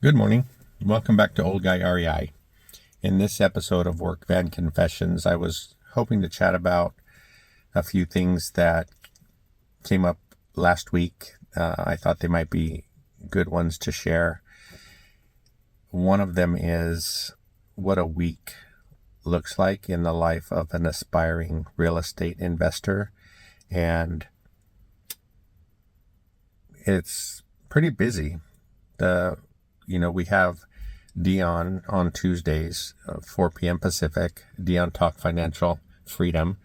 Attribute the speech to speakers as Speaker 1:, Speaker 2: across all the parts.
Speaker 1: Good morning. Welcome back to Old Guy REI. In this episode of Work Van Confessions, I was hoping to chat about a few things that came up last week. I thought they might be good ones to share. One of them is what a week looks like in the life of an aspiring real estate investor. And it's pretty busy. We have Dion on Tuesdays, 4 p.m. Pacific, Dion Talk Financial Freedom.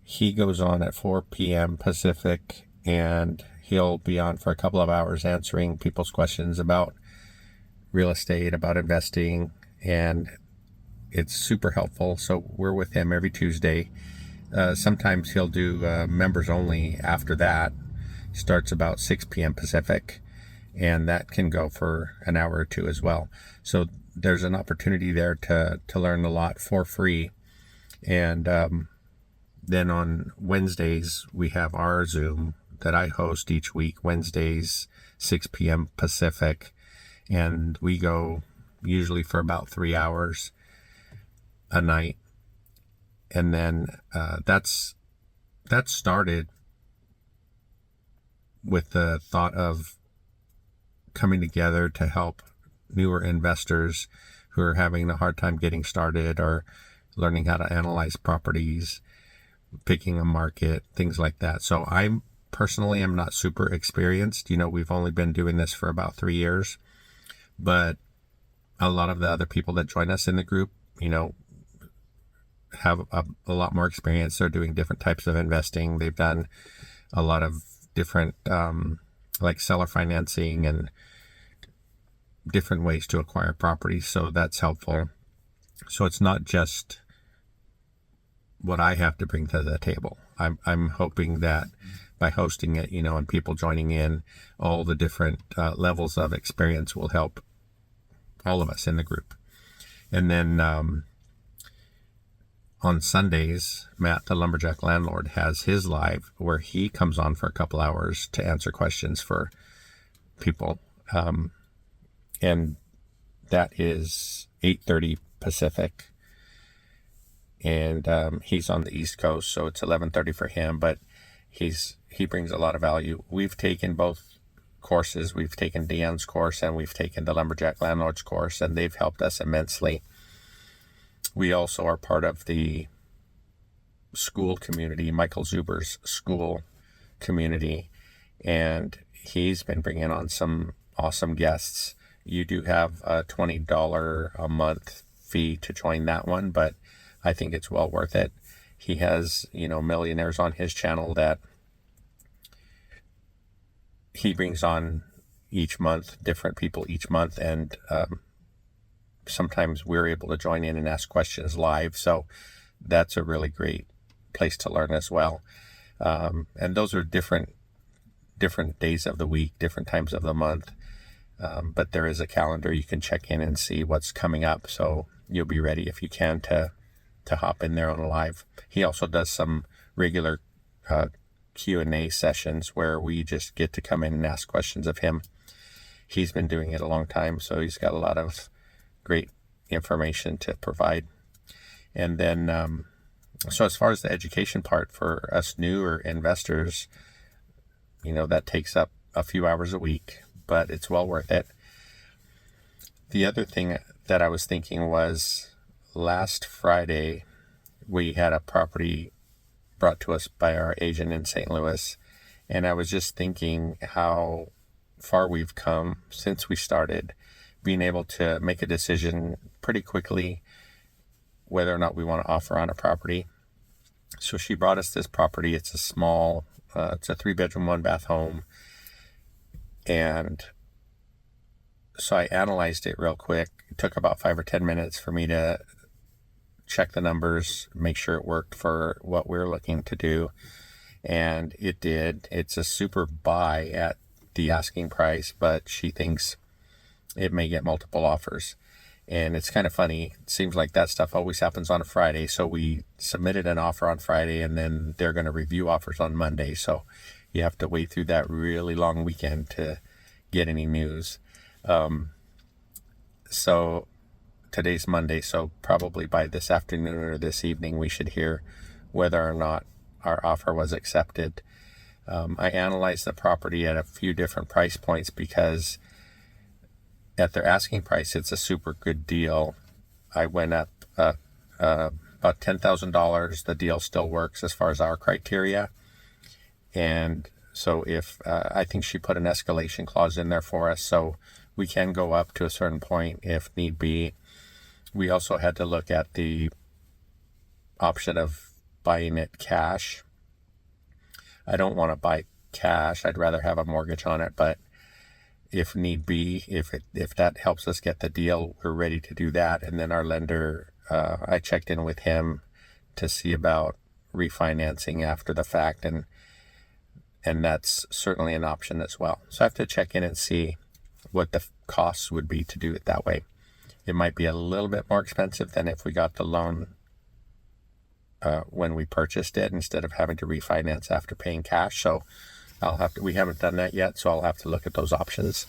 Speaker 1: He goes on at 4 p.m. Pacific, and he'll be on for a couple of hours answering people's questions about real estate, about investing, and it's super helpful. So we're with him every Tuesday. Sometimes he'll do members only after that. Starts about 6 p.m. Pacific. And that can go for an hour or two as well. So there's an opportunity there to learn a lot for free. And then on Wednesdays, we have our Zoom that I host each week, Wednesdays, 6 p.m. Pacific. And we go usually for about 3 hours a night. And then that started with the thought of coming together to help newer investors who are having a hard time getting started or learning how to analyze properties, picking a market, things like that. So I personally am not super experienced. We've only been doing this for about 3 years, but a lot of the other people that join us in the group, have a lot more experience. They're doing different types of investing. They've done a lot of different like seller financing and different ways to acquire properties. So that's helpful. So it's not just what I have to bring to the table. I'm hoping that by hosting it, and people joining in, all the different levels of experience will help all of us in the group. And then on Sundays, Matt, the lumberjack landlord, has his live where he comes on for a couple hours to answer questions for people. And that is 8:30 Pacific. And he's on the East Coast, so it's 11:30 for him, but he brings a lot of value. We've taken both courses. We've taken Deanne's course and we've taken the lumberjack landlord's course, and they've helped us immensely. We also are part of the school community, Michael Zuber's school community, and he's been bringing on some awesome guests. You do have a $20 a month fee to join that one, but I think it's well worth it. He has, Millionaires on his channel that he brings on each month, different people each month, and sometimes we're able to join in and ask questions live. So that's a really great place to learn as well. And those are different days of the week, different times of the month. But there is a calendar. You can check in and see what's coming up. So you'll be ready if you can to hop in there on a live. He also does some regular Q&A sessions where we just get to come in and ask questions of him. He's been doing it a long time, so he's got a lot of great information to provide. And then, so as far as the education part for us newer investors, that takes up a few hours a week, but it's well worth it. The other thing that I was thinking was last Friday, we had a property brought to us by our agent in St. Louis. And I was just thinking how far we've come since we started, being able to make a decision pretty quickly whether or not we want to offer on a property. So she brought us this property. It's a small, it's a 3-bedroom, 1-bath home. And so I analyzed it real quick. It took about 5 or 10 minutes for me to check the numbers, make sure it worked for what we're looking to do. And it did. It's a super buy at the asking price, but she thinks it may get multiple offers. And it's kind of funny. It seems like that stuff always happens on a Friday. So we submitted an offer on Friday, and then they're going to review offers on Monday. So you have to wait through that really long weekend to get any news. So today's Monday, so probably by this afternoon or this evening, we should hear whether or not our offer was accepted. I analyzed the property at a few different price points because at their asking price, it's a super good deal. I went up about $10,000. The deal still works as far as our criteria. And so if I think she put an escalation clause in there for us, so we can go up to a certain point if need be. We also had to look at the option of buying it cash. I don't want to buy cash. I'd rather have a mortgage on it, but if need be, if that helps us get the deal, we're ready to do that. And then our lender, I checked in with him to see about refinancing after the fact, and that's certainly an option as well. So I have to check in and see what the costs would be to do it that way. It might be a little bit more expensive than if we got the loan when we purchased it instead of having to refinance after paying cash. So we haven't done that yet, so I'll have to look at those options.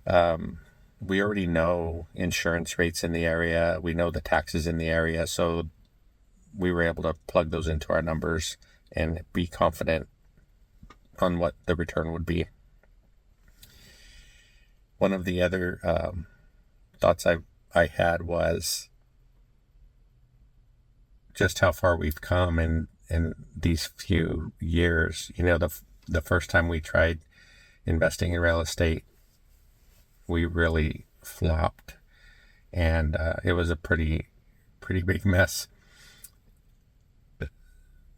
Speaker 1: We already know insurance rates in the area. We know the taxes in the area. So we were able to plug those into our numbers and be confident on what the return would be. One of the other thoughts I had was just how far we've come in these few years. You know, the first time we tried investing in real estate, we really flopped, and it was a pretty big mess.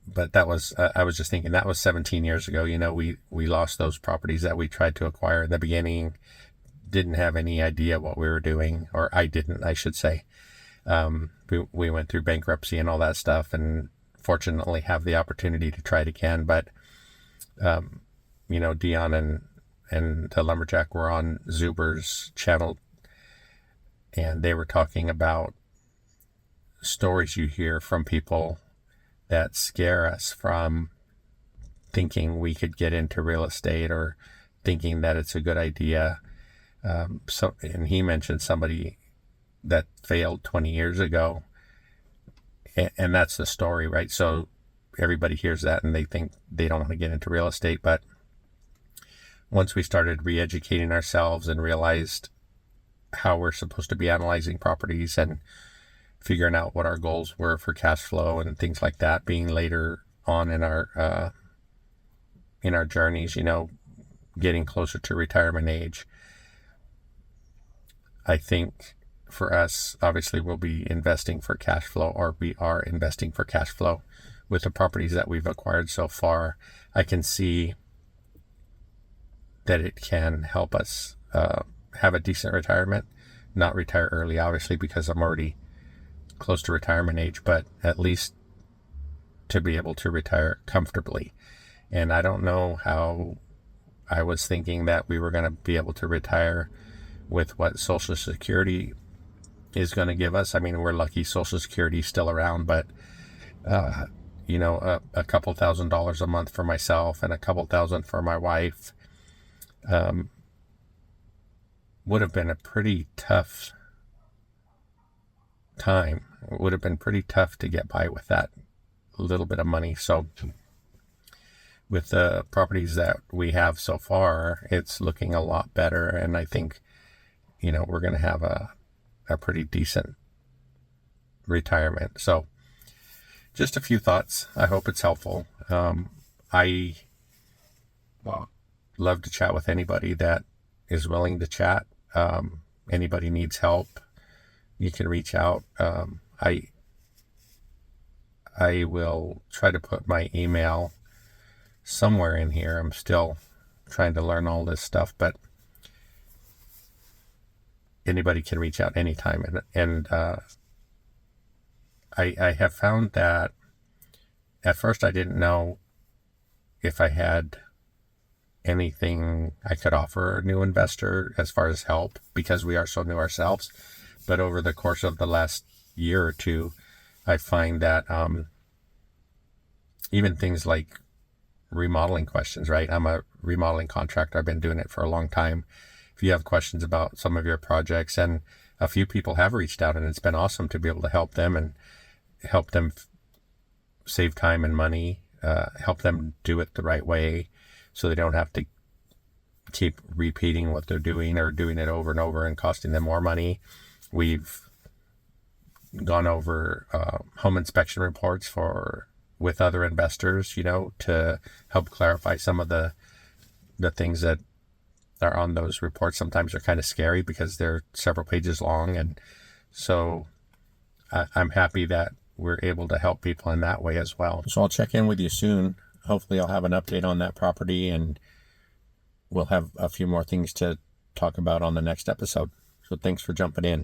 Speaker 1: But that was, I was just thinking, that was 17 years ago. You know, we lost those properties that we tried to acquire in the beginning, didn't have any idea what we were doing, or I didn't, I should say. We went through bankruptcy and all that stuff, and fortunately have the opportunity to try it again. But, you know, Dion and the Lumberjack were on Zuber's channel, and they were talking about stories you hear from people that scare us from thinking we could get into real estate or thinking that it's a good idea. And he mentioned somebody that failed 20 years ago, and that's the story, right? So everybody hears that and they think they don't want to get into real estate. But once we started re-educating ourselves and realized how we're supposed to be analyzing properties and figuring out what our goals were for cash flow and things like that, being later on in our journeys, you know, getting closer to retirement age, I think for us, obviously, we'll be investing for cash flow, or we are investing for cash flow with the properties that we've acquired so far. I can see that it can help us have a decent retirement, not retire early, obviously, because I'm already close to retirement age, but at least to be able to retire comfortably. And I don't know how I was thinking that we were going to be able to retire with what Social Security is going to give us. I mean, we're lucky Social Security is still around, but you know, a couple $1,000s a month for myself and a couple thousand for my wife would have been a pretty tough time. It would have been pretty tough to get by with that little bit of money. So with the properties that we have so far, it's looking a lot better, and I think, you know, we're going to have a pretty decent retirement. So just a few thoughts. I hope it's helpful. I love to chat with anybody that is willing to chat. Anybody needs help, you can reach out. I will try to put my email somewhere in here. I'm still trying to learn all this stuff, but anybody can reach out anytime. And I have found that at first I didn't know if I had anything I could offer a new investor as far as help, because we are so new ourselves. But over the course of the last year or two, I find that even things like remodeling questions, right? I'm a remodeling contractor. I've been doing it for a long time. If you have questions about some of your projects, and a few people have reached out, and it's been awesome to be able to help them and help them save time and money, help them do it the right way so they don't have to keep repeating what they're doing or doing it over and over and costing them more money. We've gone over home inspection reports with other investors, to help clarify some of the things that are on those reports. Sometimes they're kind of scary because they're several pages long, and so I'm happy that we're able to help people in that way as well. So I'll check in with you soon. Hopefully I'll have an update on that property, and we'll have a few more things to talk about on the next episode. So thanks for jumping in.